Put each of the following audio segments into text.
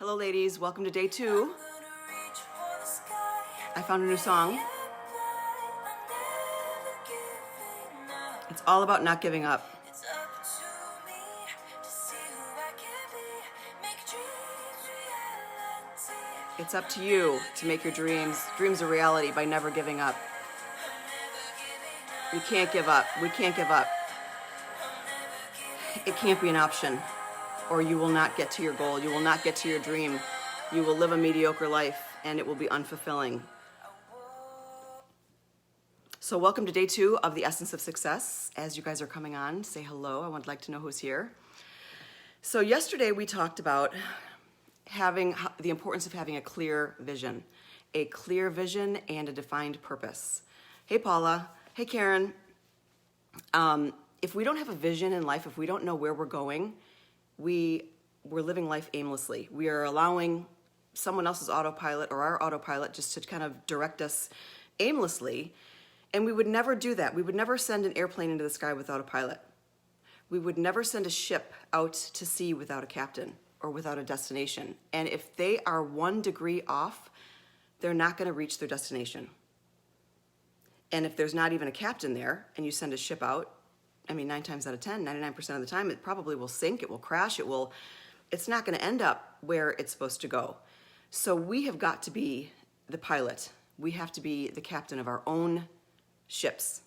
Hello ladies, welcome to day 2. I found a new song. It's all about not giving up. It's up to you to make your dreams a reality by never giving up. You can't give up. We can't give up. It can't be an option, or you will not get to your goal. You will not get to your dream. You will live a mediocre life, and it will be unfulfilling. So welcome to day 2 of the Essence of Success. As you guys are coming on, say hello. I would like to know who's here. So yesterday we talked about the importance of having a clear vision and a defined purpose. Hey Paula, hey Karen. If we don't have a vision in life, if we don't know where we're going, we're living life aimlessly. We are allowing someone else's autopilot or our autopilot just to kind of direct us aimlessly. And we would never do that. We would never send an airplane into the sky without a pilot. We would never send a ship out to sea without a captain or without a destination. And if they are 1 degree off, they're not going to reach their destination. And if there's not even a captain there and you send a ship out, 9 times out of 10, 99% of the time, it probably will sink, it will crash, it's not going to end up where it's supposed to go. So we have got to be the pilot. We have to be the captain of our own ships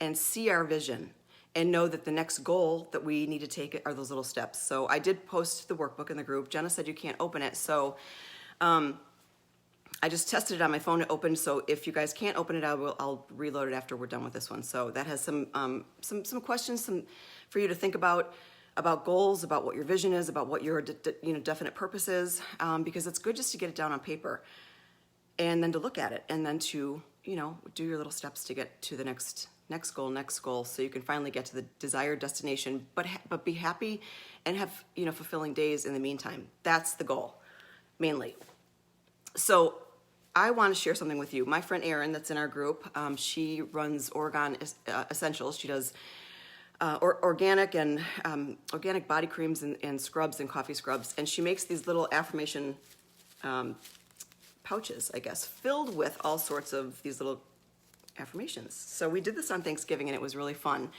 and see our vision and know that the next goal that we need to take are those little steps. So I did post the workbook in the group. Jenna said you can't open it. So I just tested it on my phone. It opened. So if you guys can't open it, I'll reload it after we're done with this one. So that has some questions for you to think about goals, about what your vision is, about what your definite purpose is, because it's good just to get it down on paper and then to look at it and then to do your little steps to get to the next goal, so you can finally get to the desired destination, but be happy and have fulfilling days in the meantime. That's the goal, mainly. So I want to share something with you. My friend Erin, that's in our group, she runs Oregon Essentials. She does organic and organic body creams and scrubs and coffee scrubs, and she makes these little affirmation pouches, I guess, filled with all sorts of these little affirmations. So we did this on Thanksgiving and it was really fun.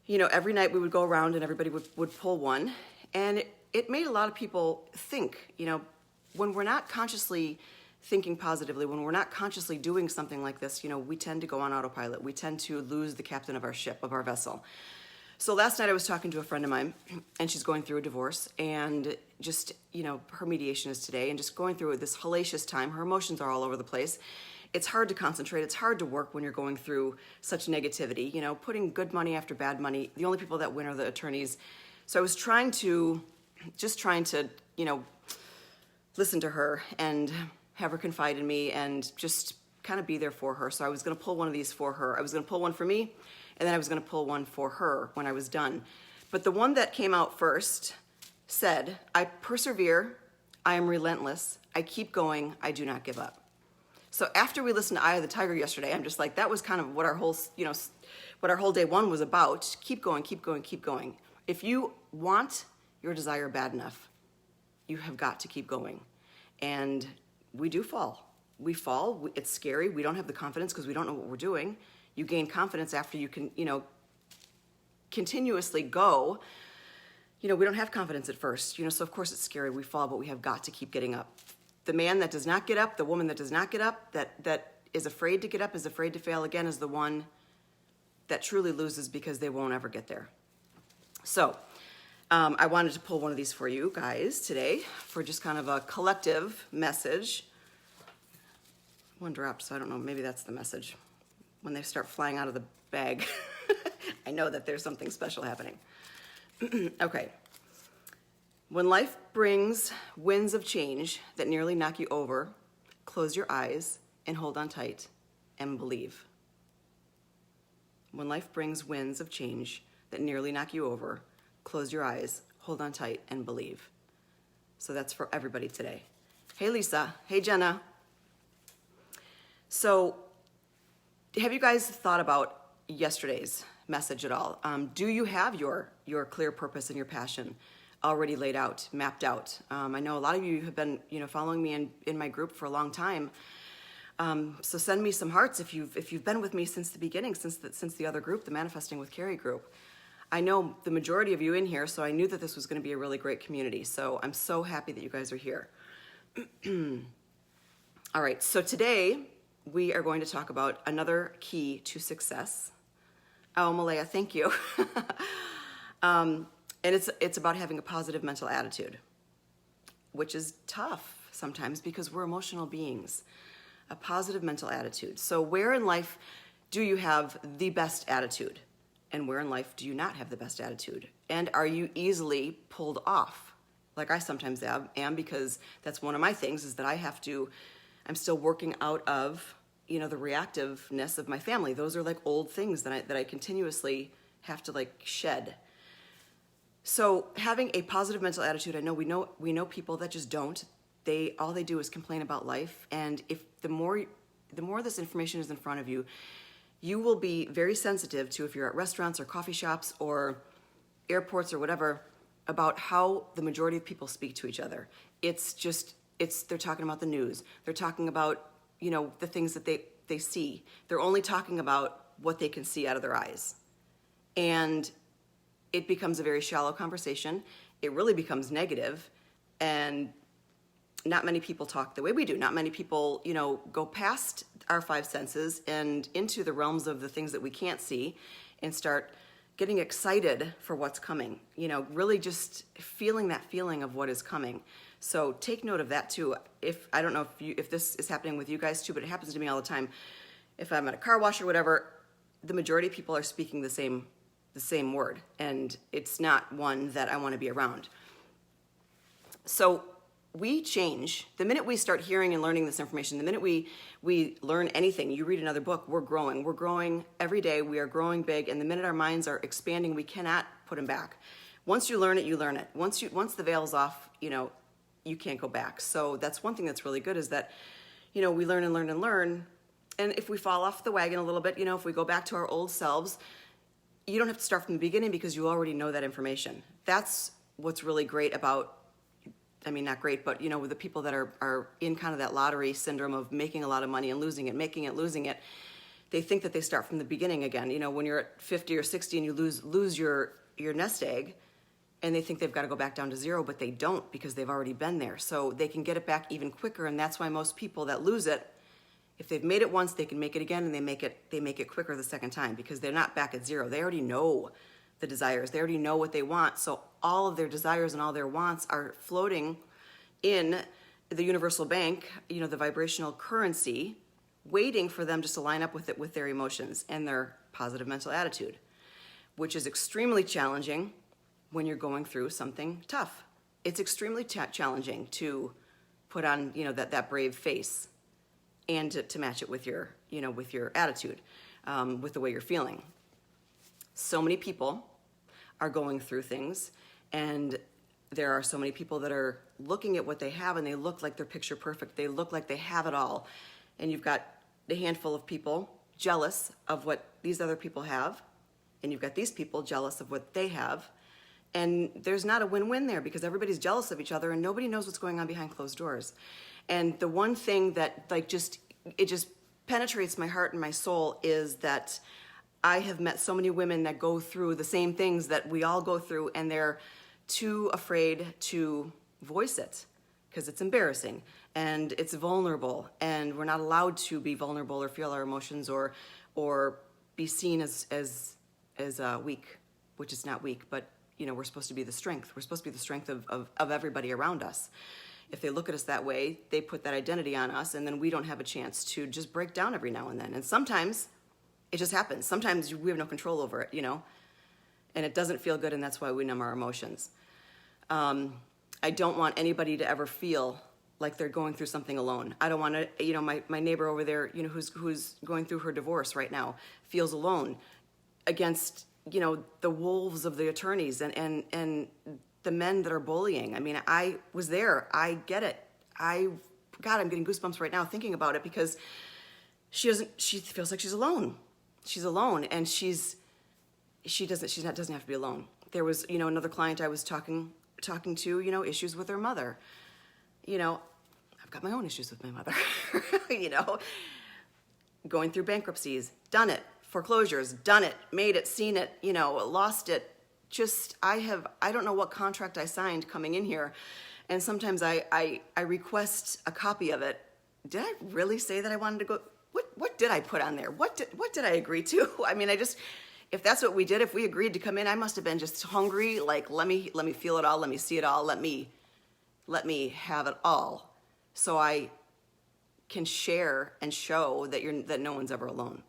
Every night we would go around and everybody would pull one, and it made a lot of people think, when we're not consciously thinking positively, when we're not consciously doing something like this, we tend to go on autopilot. We tend to lose the captain of our ship, of our vessel. So last night I was talking to a friend of mine, and she's going through a divorce, and just, her mediation is today, and just going through this hellacious time. Her emotions are all over the place. It's hard to concentrate. It's hard to work when you're going through such negativity, putting good money after bad money. The only people that win are the attorneys. So I was trying to, listen to her and have her confide in me and just kind of be there for her. So I was going to pull one of these for her. I was going to pull one for me, and then I was going to pull one for her when I was done. But the one that came out first said, I persevere, I am relentless, I keep going, I do not give up. So after we listened to Eye of the Tiger yesterday, I'm just like, that was kind of what our whole day 1 was about. Keep going, keep going, keep going. If you want your desire bad enough, you have got to keep going. And we do fall. We fall. It's scary. We don't have the confidence because we don't know what we're doing. You gain confidence after you can, continuously go. We don't have confidence at first, so of course it's scary. We fall, but we have got to keep getting up. The man that does not get up, the woman that does not get up, that is afraid to get up, is afraid to fail again, is the one that truly loses because they won't ever get there. So I wanted to pull one of these for you guys today for just kind of a collective message. One dropped, so I don't know, maybe that's the message. When they start flying out of the bag, I know that there's something special happening. Okay. When life brings winds of change that nearly knock you over, close your eyes and hold on tight and believe. When life brings winds of change that nearly knock you over, close your eyes, hold on tight, and believe. So that's for everybody today. Hey, Lisa. Hey, Jenna. So have you guys thought about yesterday's message at all? Do you have your clear purpose and your passion? already laid out, mapped out. I know a lot of you have been, following me in my group for a long time. So send me some hearts if you've been with me since the beginning, since the other group, the Manifesting with Keri group. I know the majority of you in here, so I knew that this was going to be a really great community. So I'm so happy that you guys are here. All right, so today we are going to talk about another key to success. Oh, Malaya, thank you. And it's about having a positive mental attitude, which is tough sometimes because we're emotional beings. A positive mental attitude. So where in life do you have the best attitude? And where in life do you not have the best attitude? And are you easily pulled off? Like I sometimes am, because that's one of my things, is that I'm still working out of, the reactiveness of my family. Those are like old things that I continuously have to like shed. So having a positive mental attitude, I know we know people that just don't. All they do is complain about life, and if the more this information is in front of you, you will be very sensitive to, if you're at restaurants or coffee shops or airports or whatever, about how the majority of people speak to each other. They're talking about the news. They're talking about, the things that they see. They're only talking about what they can see out of their eyes. And it becomes a very shallow conversation. It really becomes negative, and not many people talk the way we do. Not many people, go past our five senses and into the realms of the things that we can't see and start getting excited for what's coming. Really just feeling that feeling of what is coming. So take note of that too. I don't know if this is happening with you guys too, but it happens to me all the time. If I'm at a car wash or whatever, the majority of people are speaking the same word, and it's not one that I want to be around. So we change the minute we start hearing and learning this information. The minute we learn anything, you read another book, we're growing every day. We are growing big, and the minute our minds are expanding, we cannot put them back. Once you learn it, you learn it. Once the veil's off, you can't go back. So that's one thing that's really good, is that we learn and learn and learn. And if we fall off the wagon a little bit, if we go back to our old selves, you don't have to start from the beginning because you already know that information. That's what's really great about, not great, but with the people that are in kind of that lottery syndrome of making a lot of money and losing it, losing it, they think that they start from the beginning again. When you're at 50 or 60 and you lose your nest egg, and they think they've got to go back down to zero, but they don't, because they've already been there. So they can get it back even quicker, and that's why most people that lose it, if they've made it once, they can make it again, and they make it quicker the second time, because they're not back at zero. They already know the desires. They already know what they want. So all of their desires and all their wants are floating in the universal bank, the vibrational currency, waiting for them just to line up with it, with their emotions and their positive mental attitude, which is extremely challenging when you're going through something tough. It's extremely challenging to put on, that brave face, and to match it with your attitude, with the way you're feeling. So many people are going through things, and there are so many people that are looking at what they have, and they look like they're picture perfect. They look like they have it all. And you've got a handful of people jealous of what these other people have, and you've got these people jealous of what they have. And there's not a win-win there, because everybody's jealous of each other, and nobody knows what's going on behind closed doors. And the one thing that it just penetrates my heart and my soul is that I have met so many women that go through the same things that we all go through, and they're too afraid to voice it because it's embarrassing and it's vulnerable, and we're not allowed to be vulnerable or feel our emotions or be seen as weak, which is not weak, but we're supposed to be the strength. We're supposed to be the strength of everybody around us. If they look at us that way, they put that identity on us, and then we don't have a chance to just break down every now and then. And sometimes it just happens. Sometimes we have no control over it, and it doesn't feel good, and that's why we numb our emotions. I don't want anybody to ever feel like they're going through something alone. I don't want to, my neighbor over there, who's going through her divorce right now, feels alone against, the wolves of the attorneys and the men that are bullying. I was there. I get it. I'm getting goosebumps right now thinking about it, because she feels like she's alone. She's alone, and she doesn't have to be alone. There was, another client I was talking talking to, issues with her mother. I've got my own issues with my mother, going through bankruptcies, done it, foreclosures, done it, made it, seen it, lost it. I don't know what contract I signed coming in here. And sometimes I request a copy of it. Did I really say that I wanted to go? What did I put on there? What did I agree to? I mean, if that's what we did, if we agreed to come in, I must have been just hungry. Like, let me feel it all. Let me see it all. Let me have it all, so I can share and show that no one's ever alone.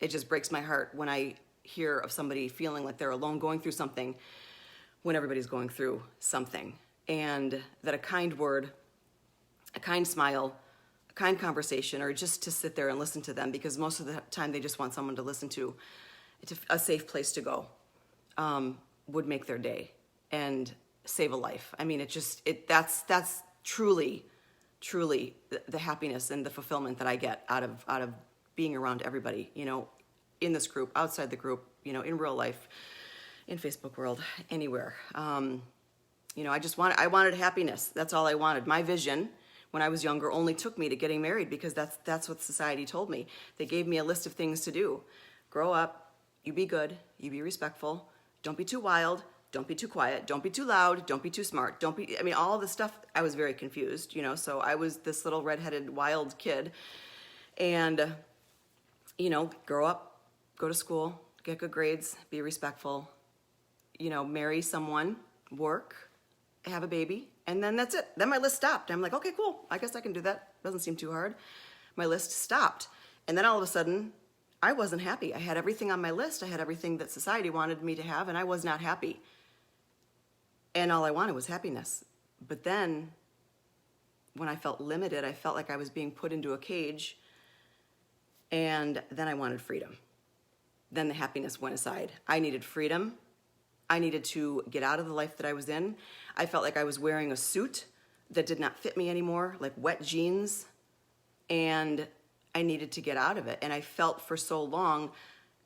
It just breaks my heart when I hear of somebody feeling like they're alone going through something when everybody's going through something. And that a kind word, a kind smile, a kind conversation, or just to sit there and listen to them, because most of the time they just want someone to listen to, a safe place to go, would make their day and save a life. I mean, that's truly the happiness and the fulfillment that I get out of being around everybody, in this group, outside the group, in real life, in Facebook world, anywhere. I wanted happiness. That's all I wanted. My vision when I was younger only took me to getting married, because that's what society told me. They gave me a list of things to do. Grow up, you be good, you be respectful, don't be too wild, don't be too quiet, don't be too loud, don't be too smart, all this stuff. I was very confused, so I was this little redheaded wild kid. And, grow up, go to school, get good grades, be respectful, marry someone, work, have a baby, and then that's it. Then my list stopped. I'm like, okay, cool. I guess I can do that. Doesn't seem too hard. My list stopped. And then all of a sudden, I wasn't happy. I had everything on my list. I had everything that society wanted me to have, and I was not happy. And all I wanted was happiness. But then, when I felt limited, I felt like I was being put into a cage, and then I wanted freedom. Then the happiness went aside. I needed freedom. I needed to get out of the life that I was in. I felt like I was wearing a suit that did not fit me anymore, like wet jeans, and I needed to get out of it. And I felt for so long,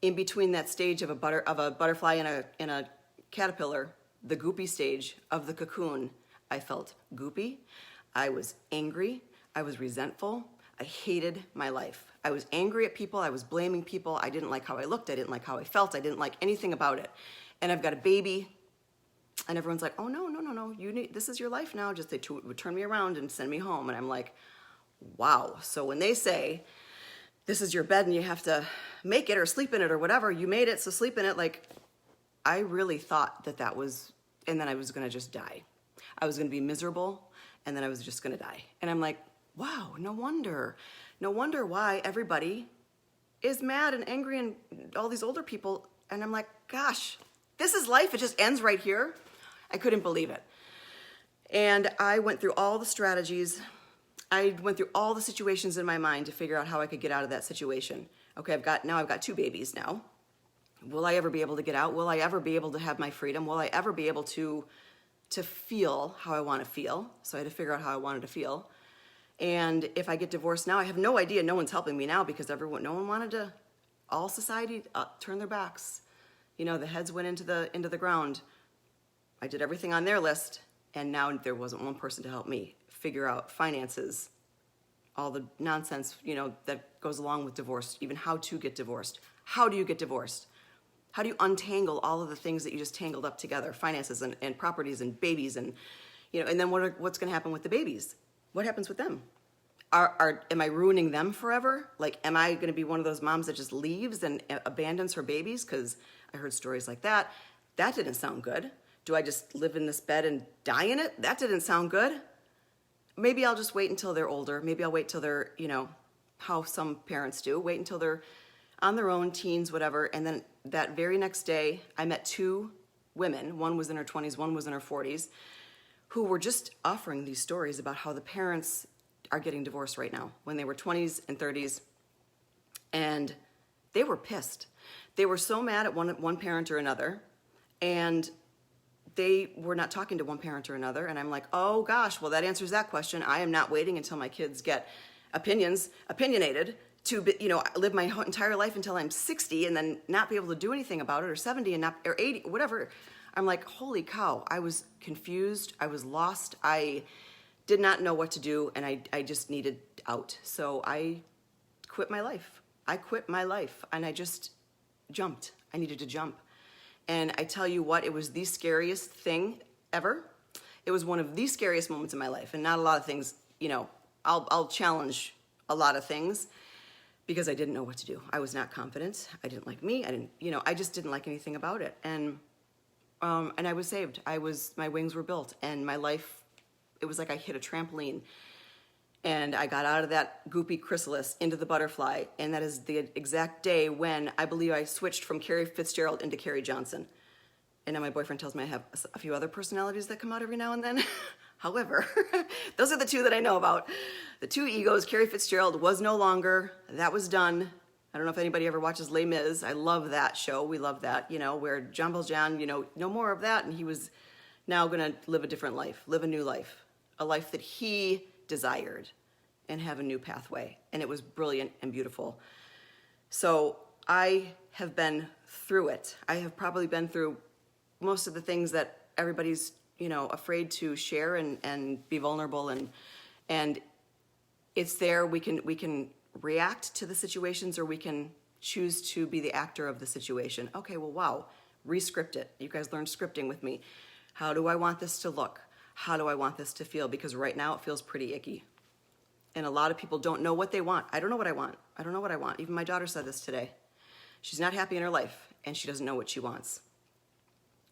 in between that stage of a butterfly and a caterpillar, the goopy stage of the cocoon, I felt goopy. I was angry. I was resentful. I hated my life. I was angry at people. I was blaming people. I didn't like how I looked. I didn't like how I felt. I didn't like anything about it. And I've got a baby, and everyone's like, oh, no, this is your life now. Just they would turn me around and send me home. And I'm like, wow. So when they say, this is your bed and you have to make it or sleep in it or whatever, you made it, so sleep in it. Like, I really thought that was, and then I was going to just die. I was going to be miserable, and then I was just going to die. And I'm like, wow, no wonder why everybody is mad and angry, and all these older people. And I'm like, gosh, this is life. It just ends right here. I couldn't believe it. And I went through all the strategies. I went through all the situations in my mind to figure out how I could get out of that situation. Okay, I've got 2 babies now. Will I ever be able to get out? Will I ever be able to have my freedom? Will I ever be able to feel how I want to feel? So I had to figure out how I wanted to feel. And if I get divorced now, I have no idea. No one's helping me now, because no one wanted to. All society turned their backs. The heads went into the ground. I did everything on their list, and now there wasn't one person to help me figure out finances, all the nonsense, that goes along with divorce, even how to get divorced. How do you get divorced? How do you untangle all of the things that you just tangled up together, finances and properties and babies and then what's going to happen with the babies? What happens with them? Am I ruining them forever? Like, am I going to be one of those moms that just leaves and abandons her babies? Because I heard stories like that. That didn't sound good. Do I just live in this bed and die in it? That didn't sound good. Maybe I'll just wait until they're older. Maybe I'll wait till they're, how some parents do, wait until they're on their own, teens, whatever. And then that very next day, I met 2 women. One was in her 20s, one was in her 40s, who were just offering these stories about how the parents are getting divorced right now when they were 20s and 30s. And they were pissed. They were so mad at one parent or another. And they were not talking to one parent or another. And I'm like, oh gosh, well, that answers that question. I am not waiting until my kids get opinionated to live my entire life until I'm 60 and then not be able to do anything about it, or 70 and not, or 80, whatever. I'm like, holy cow, I was confused, I was lost, I did not know what to do, and I just needed out. So I quit my life. I quit my life, and I just jumped. I needed to jump. And I tell you what, it was the scariest thing ever. It was one of the scariest moments in my life, and not a lot of things, I'll challenge a lot of things because I didn't know what to do. I was not confident. I didn't like me. I just didn't like anything about it. And I was saved. My wings were built, and my life, it was like I hit a trampoline, and I got out of that goopy chrysalis into the butterfly. And that is the exact day when I believe I switched from Keri Fitzgerald into Keri Johnson. And now my boyfriend tells me I have a few other personalities that come out every now and then. However, those are the two that I know about. The two egos, Keri Fitzgerald was no longer. That was done. I don't know if anybody ever watches Les Mis. I love that show. We love that, where Jean Valjean, no more of that. And he was now going to live a different life, live a new life, a life that he desired, and have a new pathway. And it was brilliant and beautiful. So I have been through it. I have probably been through most of the things that everybody's, afraid to share and be vulnerable, and it's there. We can react to the situations, or we can choose to be the actor of the situation. Okay, well, wow, re-script it. You guys learned scripting with me. How do I want this to look? How do I want this to feel? Because right now it feels pretty icky. And a lot of people don't know what they want. I don't know what I want. I don't know what I want. Even my daughter said this today. She's not happy in her life, and she doesn't know what she wants.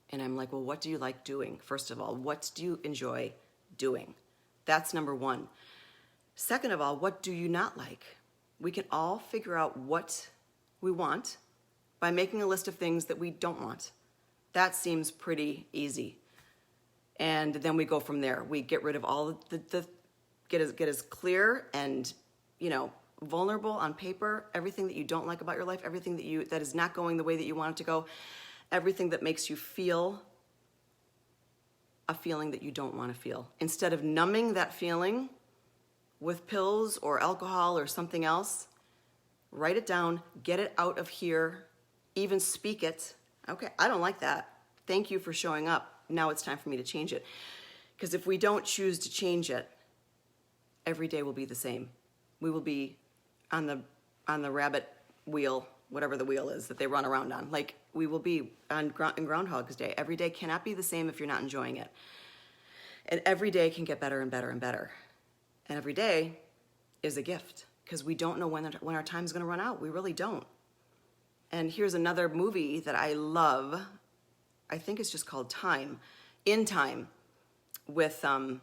And I'm like, well, what do you like doing? First of all, what do you enjoy doing? That's number one. Second of all, what do you not like? We can all figure out what we want by making a list of things that we don't want. That seems pretty easy. And then we go from there. We get rid of all get as clear and, vulnerable on paper, everything that you don't like about your life, everything that is not going the way that you want it to go, everything that makes you feel a feeling that you don't want to feel. Instead of numbing that feeling with pills or alcohol or something else, write it down, get it out of here, even speak it. Okay, I don't like that. Thank you for showing up. Now it's time for me to change it. Because if we don't choose to change it, every day will be the same. We will be on the rabbit wheel, whatever the wheel is that they run around on. Like, we will be in Groundhog's Day. Every day cannot be the same if you're not enjoying it. And every day can get better and better and better. And every day is a gift, because we don't know when our time is going to run out. We really don't. And here's another movie that I love. I think it's just called Time, In Time, with, oh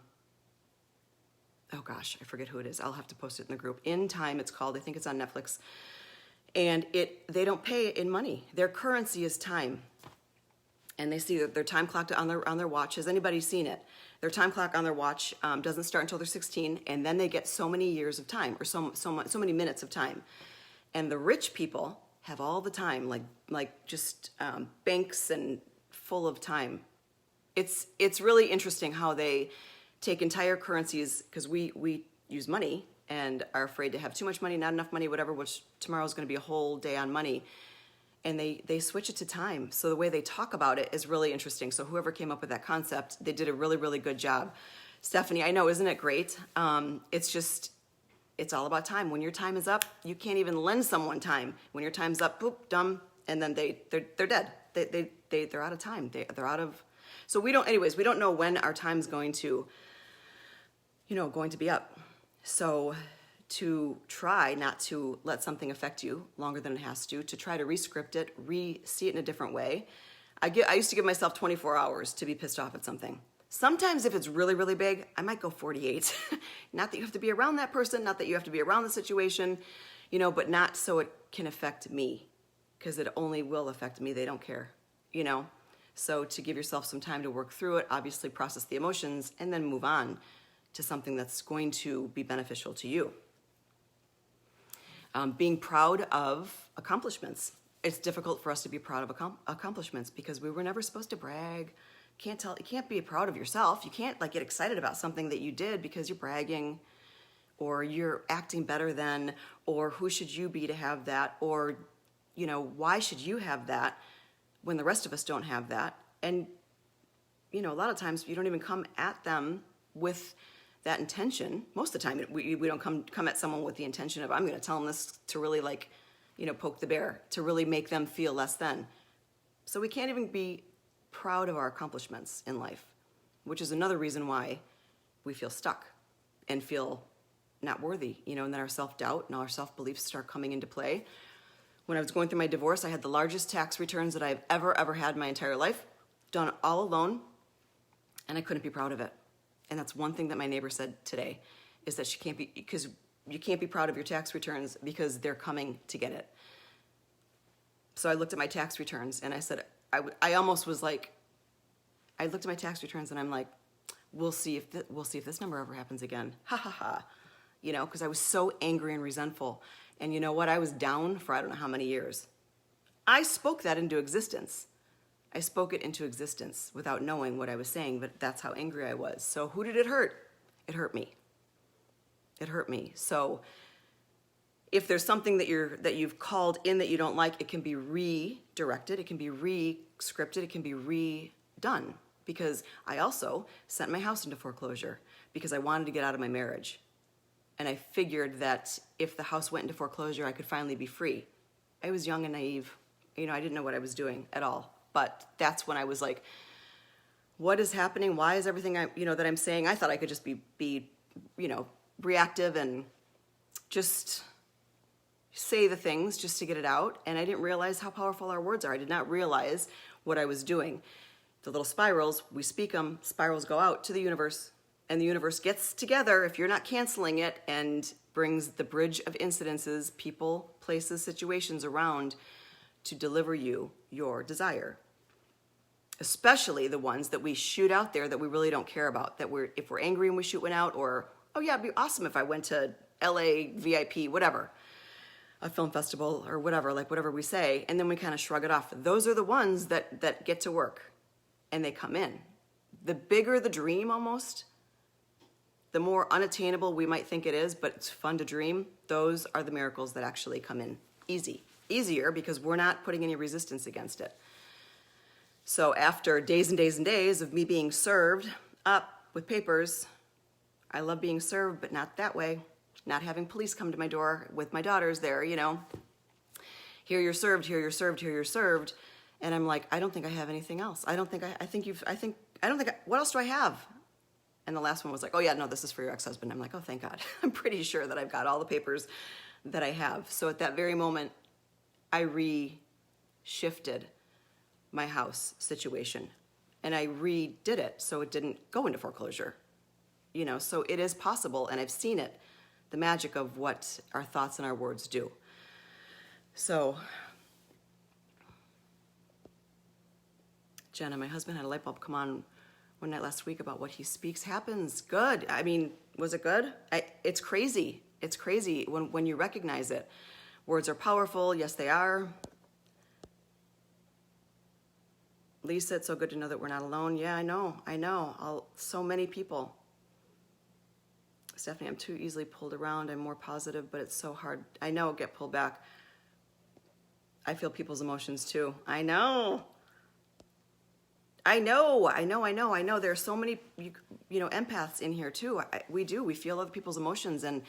gosh, I forget who it is. I'll have to post it in the group. In Time, it's called. I think it's on Netflix. And they don't pay it in money. Their currency is time. And they see that their time clock on their watch. Has anybody seen it? Their time clock on their watch doesn't start until they're 16, and then they get so many years of time, or so many minutes of time. And the rich people have all the time, like just banks and full of time. It's really interesting how they take entire currencies, because we use money and are afraid to have too much money, not enough money, whatever, which tomorrow is going to be a whole day on money. And they switch it to time. So the way they talk about it is really interesting. So whoever came up with that concept, they did a really, really good job. Stephanie, I know, isn't it great? It's all about time. When your time is up, you can't even lend someone time. When your time's up, boop, dumb, and then they're dead. They're out of time. They're out of. So we don't know when our time's going to be up. So to try not to let something affect you longer than it has to try to re-script it, see it in a different way. I used to give myself 24 hours to be pissed off at something. Sometimes if it's really, really big, I might go 48. Not that you have to be around that person, not that you have to be around the situation, but not so it can affect me, because it only will affect me. They don't care, So to give yourself some time to work through it, obviously process the emotions, and then move on to something that's going to be beneficial to you. Being proud of accomplishments. It's difficult for us to be proud of accomplishments because we were never supposed to brag. You can't be proud of yourself. You can't get excited about something that you did because you're bragging, or you're acting better than, or who should you be to have that, or why should you have that when the rest of us don't have that? And a lot of times you don't even come at them with that intention. Most of the time, we don't come at someone with the intention of, I'm going to tell them this to really poke the bear, to really make them feel less than. So we can't even be proud of our accomplishments in life, which is another reason why we feel stuck and feel not worthy, and then our self-doubt and all our self-beliefs start coming into play. When I was going through my divorce, I had the largest tax returns that I've ever had in my entire life, done all alone, and I couldn't be proud of it. And that's one thing that my neighbor said today, is that because you can't be proud of your tax returns because they're coming to get it. So I looked at my tax returns and I said, I almost was like, I looked at my tax returns and I'm like, we'll see if this number ever happens again. Ha ha ha. Because I was so angry and resentful. And you know what? I was down for I don't know how many years. I spoke that into existence. I spoke it into existence without knowing what I was saying, but that's how angry I was. So who did it hurt? It hurt me. It hurt me. So if there's something that you've called in that you don't like, it can be redirected, it can be re-scripted, it can be redone. Because I also sent my house into foreclosure because I wanted to get out of my marriage. And I figured that if the house went into foreclosure, I could finally be free. I was young and naive. I didn't know what I was doing at all. But that's when I was like, what is happening? Why is everything that I'm saying? I thought I could just be reactive and just say the things just to get it out. And I didn't realize how powerful our words are. I did not realize what I was doing. The little spirals, we speak them, spirals go out to the universe, and the universe gets together, if you're not canceling it, and brings the bridge of incidences, people, places, situations around to deliver you your desire. Especially the ones that we shoot out there that we really don't care about. If we're angry and we shoot one out, or, oh yeah, it'd be awesome if I went to LA VIP, whatever, a film festival or whatever, whatever we say, and then we kind of shrug it off. Those are the ones that get to work and they come in. The bigger the dream almost, the more unattainable we might think it is, but it's fun to dream, those are the miracles that actually come in easier because we're not putting any resistance against it. So after days and days and days of me being served up with papers, I love being served, but not that way. Not having police come to my door with my daughters there, Here you're served, here you're served, here you're served. And I'm like, I don't think I have anything else. What else do I have? And the last one was like, oh yeah, no, this is for your ex-husband. I'm like, oh, thank God. I'm pretty sure that I've got all the papers that I have. So at that very moment, I re-shifted my house situation and I redid it so it didn't go into foreclosure. So it is possible, and I've seen it, the magic of what our thoughts and our words do. So Jenna, my husband had a light bulb come on one night last week about what he speaks happens. Good. I mean, was it good? It's crazy. It's crazy when you recognize it. Words are powerful. Yes, they are. Lisa, it's so good to know that we're not alone. Yeah, I know. So many people. Stephanie, I'm too easily pulled around. I'm more positive, but it's so hard. I know, get pulled back. I feel people's emotions too. I know. There are so many, empaths in here too. We do. We feel other people's emotions, and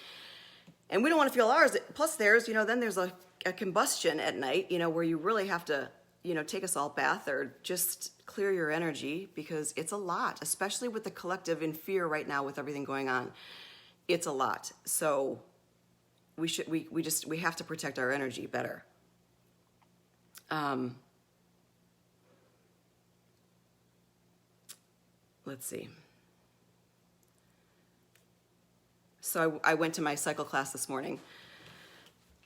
we don't want to feel ours. Plus, then there's a combustion at night, where you really have to, take a salt bath or just clear your energy, because it's a lot, especially with the collective in fear right now with everything going on. It's a lot. So we have to protect our energy better. Let's see. So I went to my cycle class this morning,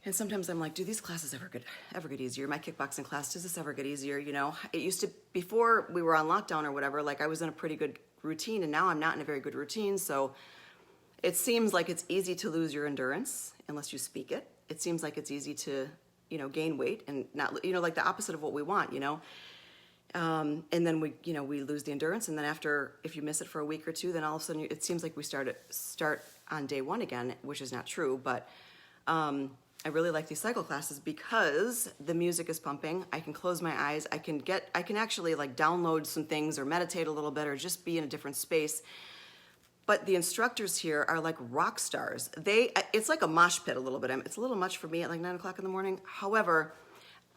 and sometimes I'm like, do these classes ever get easier? My kickboxing class, does this ever get easier? It used to, before we were on lockdown or whatever, I was in a pretty good routine, and now I'm not in a very good routine. So it seems like it's easy to lose your endurance unless you speak it. It seems like it's easy to, gain weight and not, like the opposite of what we want, and then we lose the endurance, and then after, if you miss it for a week or two, then all of a sudden it seems like we start on day one again, which is not true. But I really like these cycle classes because the music is pumping. I can close my eyes. I can actually like download some things or meditate a little bit or just be in a different space. But the instructors here are like rock stars. It's like a mosh pit a little bit. It's a little much for me at like 9 o'clock in the morning. However,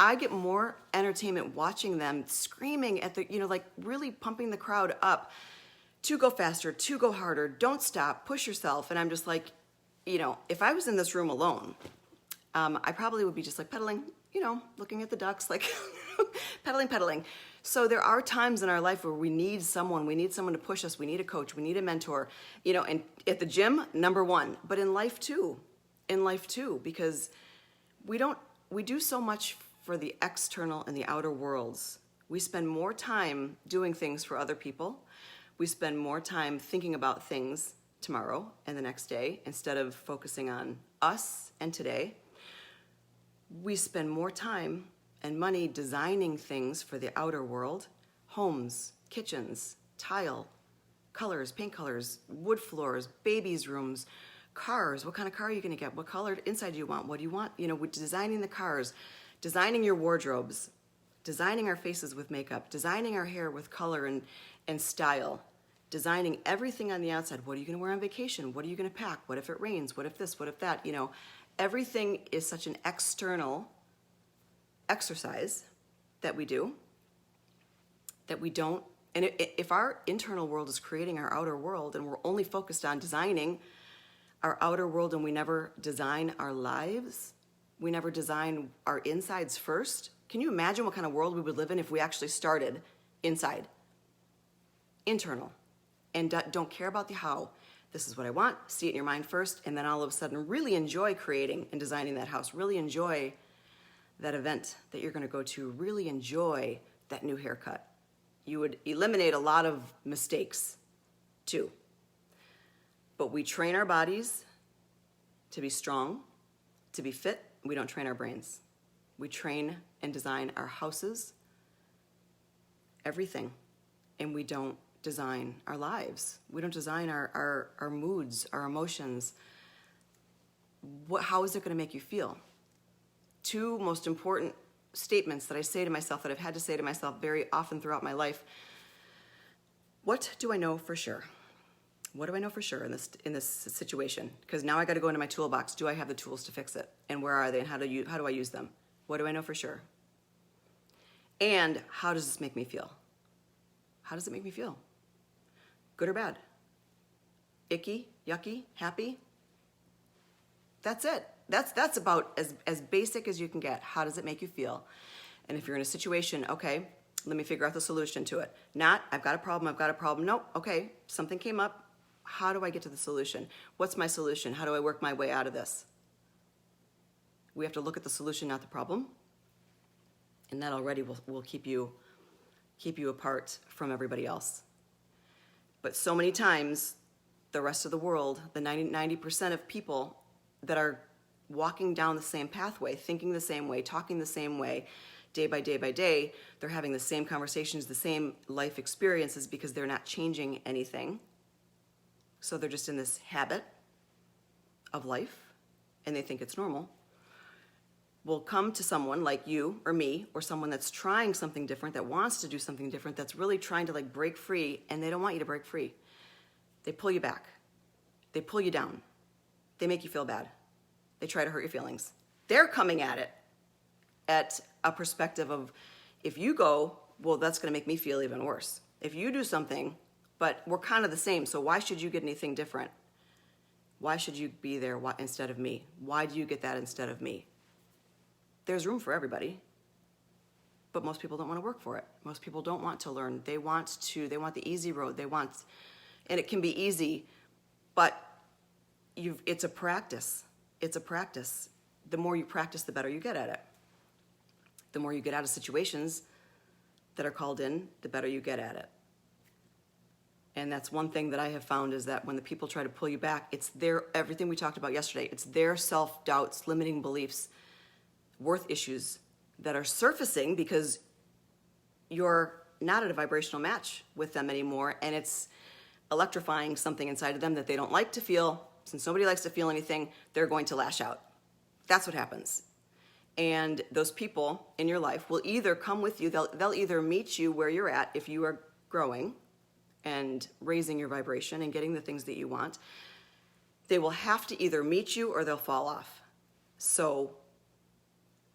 I get more entertainment watching them screaming at the, like really pumping the crowd up to go faster, to go harder, don't stop, push yourself. And I'm just like, if I was in this room alone, I probably would be just like pedaling, looking at the ducks, like pedaling. So there are times in our life where we need someone to push us. We need a coach, we need a mentor, and at the gym, number one, but in life too, because we do so much for the external and the outer worlds. We spend more time doing things for other people. We spend more time thinking about things tomorrow and the next day instead of focusing on us and today. We spend more time and money designing things for the outer world: homes, kitchens, tile, colors, paint colors, wood floors, babies' rooms, cars. What kind of car are you going to get? What color inside do you want? What do you want? We're designing the cars, designing your wardrobes, designing our faces with makeup, designing our hair with color and style, designing everything on the outside. What are you going to wear on vacation? What are you going to pack? What if it rains? What if this? What if that? Everything is such an external exercise that we do that we don't. And if our internal world is creating our outer world and we're only focused on designing our outer world and we never design our lives, we never design our insides first. Can you imagine what kind of world we would live in if we actually started inside, internal, and don't care about the how? This is what I want. See it in your mind first, and then all of a sudden really enjoy creating and designing that house. Really enjoy that event that you're going to go to. Really enjoy that new haircut. You would eliminate a lot of mistakes too. But we train our bodies to be strong, to be fit. We don't train our brains. We train and design our houses, everything, and we don't design our lives. We don't design our moods, our emotions. How is it going to make you feel? Two most important statements that I say to myself, that I've had to say to myself very often throughout my life. What do I know for sure? What do I know for sure in this situation? Because now I got to go into my toolbox. Do I have the tools to fix it? And where are they? And how do I use them? What do I know for sure? And how does this make me feel? How does it make me feel? Good or bad? Icky, yucky, happy? That's it. That's about as basic as you can get. How does it make you feel? And if you're in a situation, okay, let me figure out the solution to it. Not, I've got a problem. Nope, okay, something came up. How do I get to the solution? What's my solution? How do I work my way out of this? We have to look at the solution, not the problem. And that already will keep you apart from everybody else. But so many times, the rest of the world, the 90% of people that are walking down the same pathway, thinking the same way, talking the same way, day by day by day, they're having the same conversations, the same life experiences, because they're not changing anything. So they're just in this habit of life, and they think it's normal. Will come to someone like you or me, or someone that's trying something different, that wants to do something different, that's really trying to like break free, and they don't want you to break free. They pull you back. They pull you down. They make you feel bad. They try to hurt your feelings. They're coming at it at a perspective of, if you go, well, that's going to make me feel even worse. If you do something, but we're kind of the same, so why should you get anything different? Why should you be there instead of me? Why do you get that instead of me? There's room for everybody, but most people don't want to work for it. Most people don't want to learn. They want the easy road. And it can be easy, but it's a practice. It's a practice. The more you practice, the better you get at it. The more you get out of situations that are called in, the better you get at it. And that's one thing that I have found, is that when the people try to pull you back, it's everything we talked about yesterday. It's their self-doubts, limiting beliefs, worth issues that are surfacing because you're not at a vibrational match with them anymore, and it's electrifying something inside of them that they don't like to feel. Since nobody likes to feel anything, they're going to lash out. That's what happens. And those people in your life will either come with you, they'll either meet you where you're at if you are growing and raising your vibration and getting the things that you want. They will have to either meet you or they'll fall off. So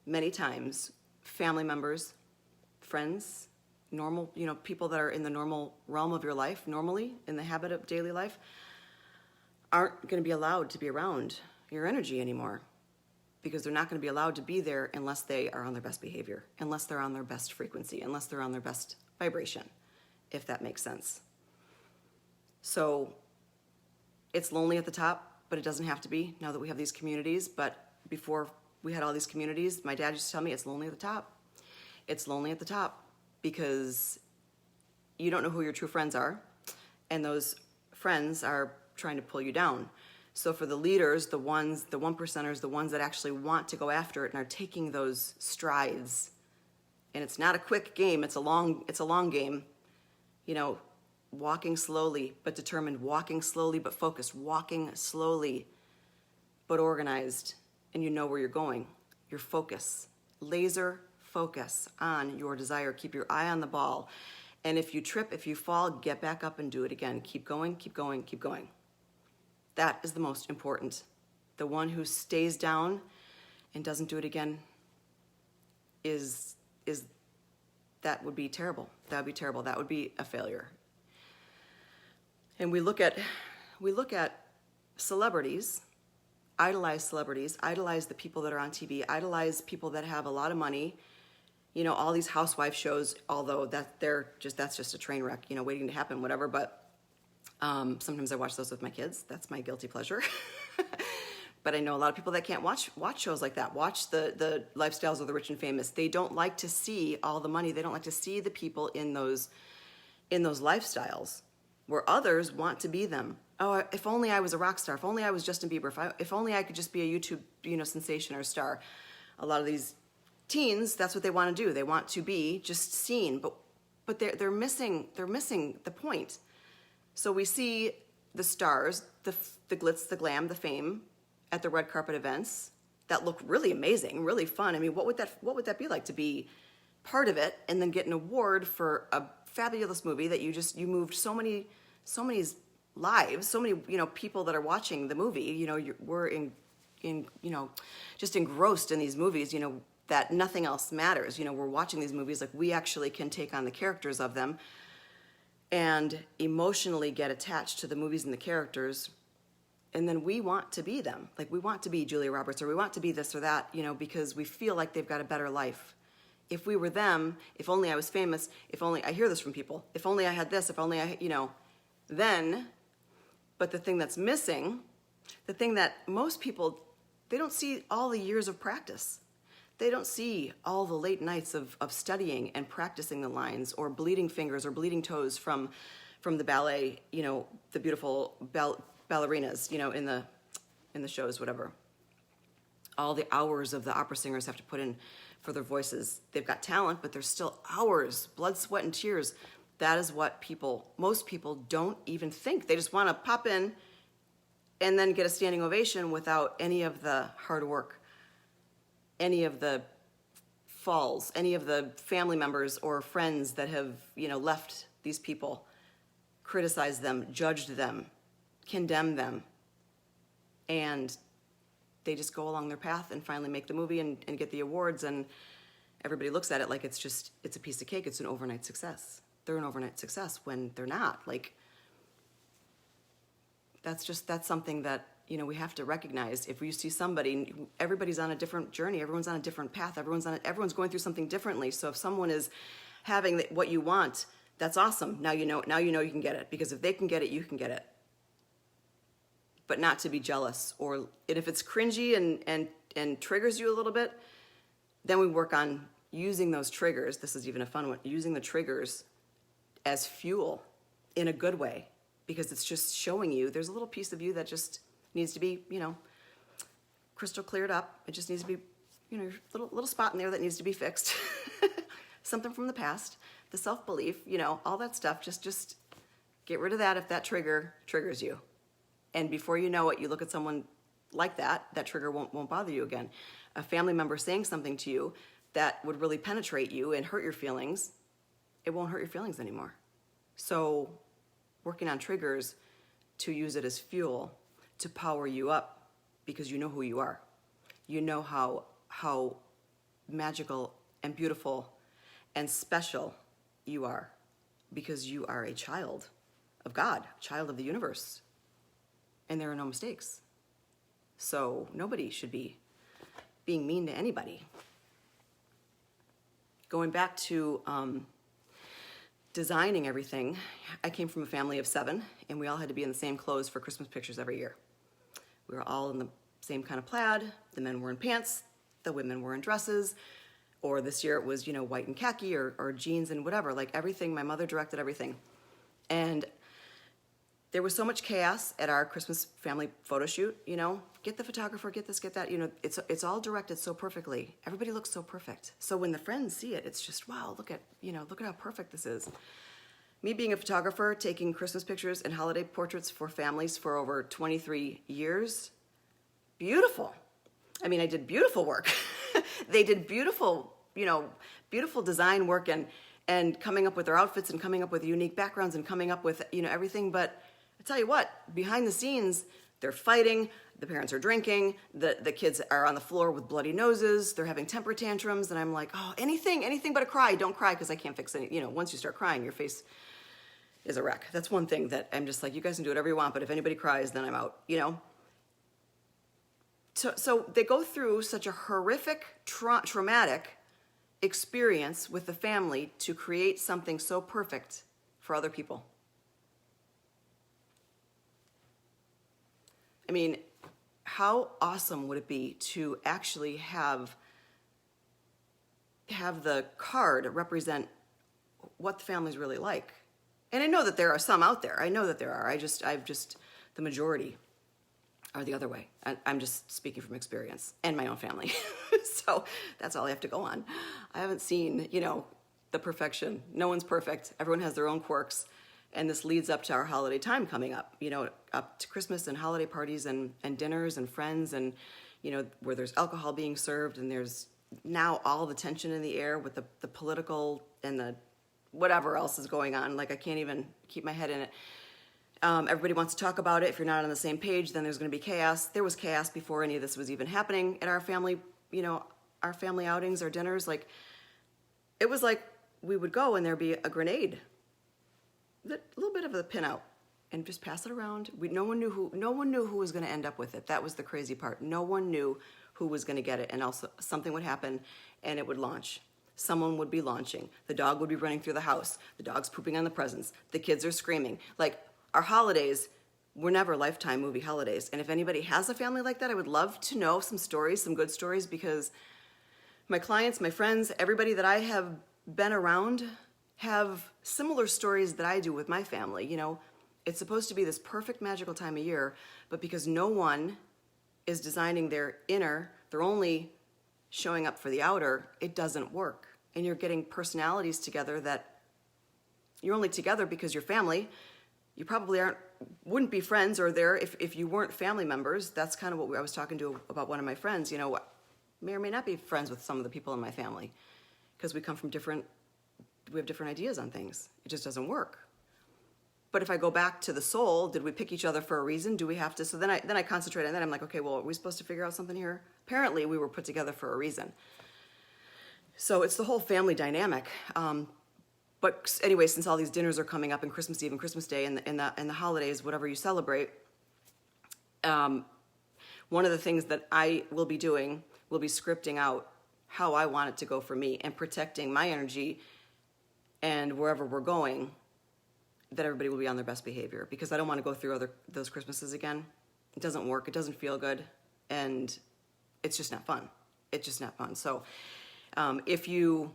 many times, family members, friends, normal, people that are in the normal realm of your life, normally in the habit of daily life, aren't going to be allowed to be around your energy anymore, because they're not going to be allowed to be there unless they are on their best behavior, unless they're on their best frequency, unless they're on their best vibration, if that makes sense. So it's lonely at the top, but it doesn't have to be now that we have these communities. But before we had all these communities, my dad used to tell me it's lonely at the top. It's lonely at the top because you don't know who your true friends are, and those friends are trying to pull you down. So for the leaders, the one percenters, the ones that actually want to go after it and are taking those strides, and it's not a quick game, it's a long game, walking slowly but determined, walking slowly but focused, walking slowly but organized, and you know where you're going. Your focus, laser focus on your desire. Keep your eye on the ball. And if you trip, if you fall, get back up and do it again. Keep going, keep going, keep going. That is the most important. The one who stays down and doesn't do it again is that would be terrible. That would be terrible. That would be a failure. And we look at celebrities, idolize the people that are on TV, idolize people that have a lot of money. All these housewife shows, although that's just a train wreck, waiting to happen, whatever. But sometimes I watch those with my kids. That's my guilty pleasure. But I know a lot of people that can't watch shows like that. Watch the lifestyles of the rich and famous. They don't like to see all the money. They don't like to see the people in those lifestyles where others want to be them. Oh, if only I was a rock star. If only I was Justin Bieber. If only I could just be a YouTube, sensation or star. A lot of these teens, that's what they want to do. They want to be just seen, but they're missing the point. So we see the stars, the glitz, the glam, the fame at the red carpet events that look really amazing, really fun. I mean, what would that be like to be part of it and then get an award for a fabulous movie that you moved so many lives, so many people that are watching the movie. We're just engrossed in these movies. That nothing else matters. We're watching these movies like we actually can take on the characters of them and emotionally get attached to the movies and the characters, and then we want to be them. Like we want to be Julia Roberts, or we want to be this or that, because we feel like they've got a better life. If we were them, if only I was famous, if only, I hear this from people, if only I had this, if only I, then, but the thing that's missing, the thing that most people, they don't see all the years of practice. They don't see all the late nights of studying and practicing the lines, or bleeding fingers or bleeding toes from the ballet, the beautiful ballerinas, in the shows, whatever. All the hours of the opera singers have to put in for their voices. They've got talent, but there's still hours, blood, sweat, and tears. That is what most people don't even think. They just want to pop in and then get a standing ovation without any of the hard work, any of the falls, any of the family members or friends that have, left these people, criticized them, judged them, condemned them, and they just go along their path and finally make the movie and get the awards, and everybody looks at it like it's a piece of cake, it's an overnight success. They're an overnight success when they're not. Like, that's something that, we have to recognize. If you see somebody, everybody's on a different journey, everyone's on a different path, everyone's going through something differently. So if someone is having what you want, that's awesome. Now you know you can get it, because if they can get it, you can get it. But not to be jealous, and if it's cringy and triggers you a little bit, then we work on using those triggers. This is even a fun one, using the triggers as fuel in a good way, because it's just showing you there's a little piece of you that just needs to be, crystal cleared up. It just needs to be, little spot in there that needs to be fixed. Something from the past, the self-belief, all that stuff. Just get rid of that if that trigger triggers you. And before you know it, you look at someone like that trigger won't bother you again. A family member saying something to you that would really penetrate you and hurt your feelings, it won't hurt your feelings anymore. So working on triggers to use it as fuel to power you up, because you know who you are. You know how magical and beautiful and special you are, because you are a child of God, a child of the universe. And there are no mistakes. So nobody should be being mean to anybody. Going back to designing everything, I came from a family of 7, and we all had to be in the same clothes for Christmas pictures every year. We were all in the same kind of plaid. The men were in pants, the women were in dresses, or this year it was, white and khaki or jeans and whatever, like everything. My mother directed everything. And there was so much chaos at our Christmas family photo shoot, get the photographer, get this, get that, it's all directed so perfectly. Everybody looks so perfect. So when the friends see it, it's just, wow, look at how perfect this is. Me being a photographer, taking Christmas pictures and holiday portraits for families for over 23 years, beautiful. I mean, I did beautiful work. They did beautiful design work and coming up with their outfits and coming up with unique backgrounds and coming up with, everything. But I tell you what, behind the scenes, they're fighting, the parents are drinking, the kids are on the floor with bloody noses, they're having temper tantrums, and I'm like, oh, anything but a cry. Don't cry, because I can't fix any, once you start crying, your face is a wreck. That's one thing that I'm just like, you guys can do whatever you want, but if anybody cries, then I'm out, So they go through such a horrific, traumatic experience with the family to create something so perfect for other people. I mean, how awesome would it be to actually have the card represent what the family's really like? And I know that there are some out there. I know that there are. The majority are the other way. I'm just speaking from experience and my own family. So that's all I have to go on. I haven't seen, the perfection. No one's perfect. Everyone has their own quirks. And this leads up to our holiday time coming up, up to Christmas and holiday parties and dinners and friends and, where there's alcohol being served, and there's now all the tension in the air with the political and the whatever else is going on. Like, I can't even keep my head in it. Everybody wants to talk about it. If you're not on the same page, then there's going to be chaos. There was chaos before any of this was even happening at our family, our family outings, our dinners. Like, it was like we would go and there'd be a grenade, a little bit of a pin out, and just pass it around. No one knew who was going to end up with it. That was the crazy part. No one knew who was going to get it, and also something would happen and it would launch. Someone would be launching. The dog would be running through the house. The dog's pooping on the presents. The kids are screaming. Like, our holidays were never Lifetime movie holidays. And if anybody has a family like that, I would love to know some stories, some good stories, because my clients, my friends, everybody that I have been around have similar stories that I do with my family. It's supposed to be this perfect, magical time of year, but because no one is designing their inner, they're only showing up for the outer, it doesn't work. And you're getting personalities together that you're only together because you're family. You probably wouldn't be friends or there if you weren't family members. That's kind of what I was talking to about one of my friends. May or may not be friends with some of the people in my family because we have different ideas on things. It just doesn't work. But if I go back to the soul, did we pick each other for a reason? Do we have to? So then I concentrate on that. I'm like, okay, well, are we supposed to figure out something here? Apparently, we were put together for a reason. So it's the whole family dynamic. But anyway, since all these dinners are coming up, and Christmas Eve and Christmas Day and the holidays, whatever you celebrate, one of the things that I will be doing will be scripting out how I want it to go for me and protecting my energy, and wherever we're going, that everybody will be on their best behavior, because I don't want to go through those Christmases again. It doesn't work. It doesn't feel good. And it's just not fun. It's just not fun. So if you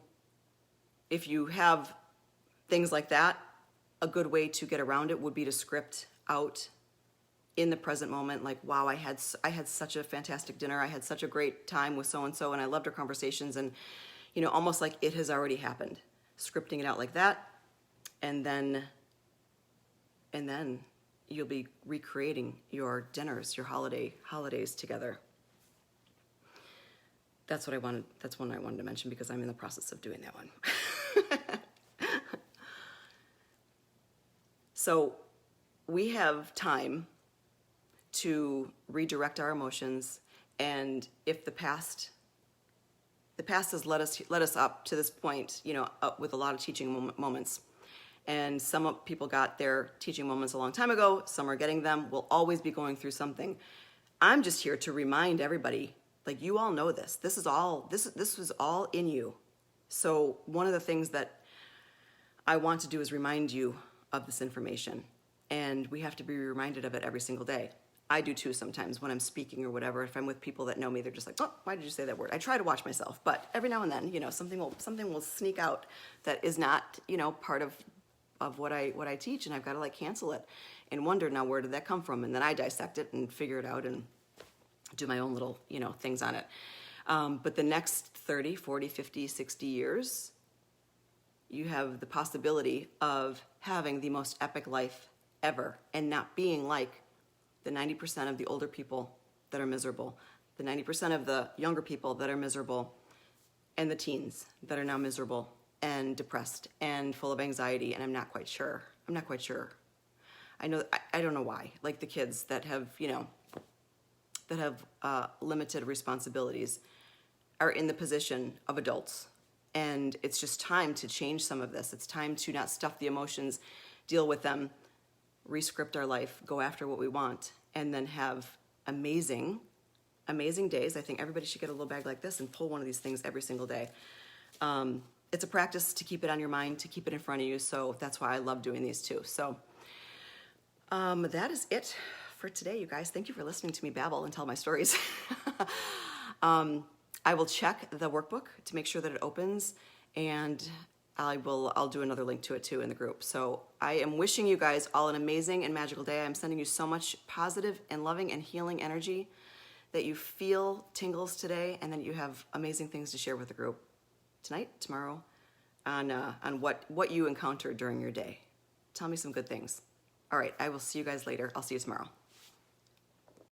have things like that, a good way to get around it would be to script out in the present moment, like, wow, I had such a fantastic dinner. I had such a great time with so-and-so, and I loved our conversations, and, almost like it has already happened. Scripting it out like that, and then, you'll be recreating your dinners, your holidays together. That's one I wanted to mention because I'm in the process of doing that one. So we have time to redirect our emotions, and if the past has led us up to this point, up with a lot of teaching moments. And some people got their teaching moments a long time ago, some are getting them. We'll always be going through something. I'm just here to remind everybody, like, you all know this. This was all in you. So one of the things that I want to do is remind you of this information. And we have to be reminded of it every single day. I do too sometimes when I'm speaking or whatever. If I'm with people that know me, they're just like, oh, why did you say that word? I try to watch myself, but every now and then, something will sneak out that is not, part of what I teach, and I've got to cancel it and wonder, now where did that come from? And then I dissect it and figure it out and do my own little, things on it. But the next 30, 40, 50, 60 years, you have the possibility of having the most epic life ever and not being like the 90% of the older people that are miserable, the 90% of the younger people that are miserable, and the teens that are now miserable and depressed and full of anxiety, and I'm not quite sure. I don't know why. Like the kids that have, limited responsibilities are in the position of adults. And it's just time to change some of this. It's time to not stuff the emotions, deal with them, re-script our life, go after what we want, and then have amazing days. I think everybody should get a little bag like this and pull one of these things every single day. It's a practice to keep it on your mind, to keep it in front of you. So that's why I love doing these too. So that is it for today, you guys. Thank you for listening to me babble and tell my stories. I will check the workbook to make sure that it opens, and I'll do another link to it too in the group. So I am wishing you guys all an amazing and magical day. I'm sending you so much positive and loving and healing energy, that you feel tingles today, and that you have amazing things to share with the group tonight, tomorrow, on what you encountered during your day. Tell me some good things. All right, I will see you guys later. I'll see you tomorrow.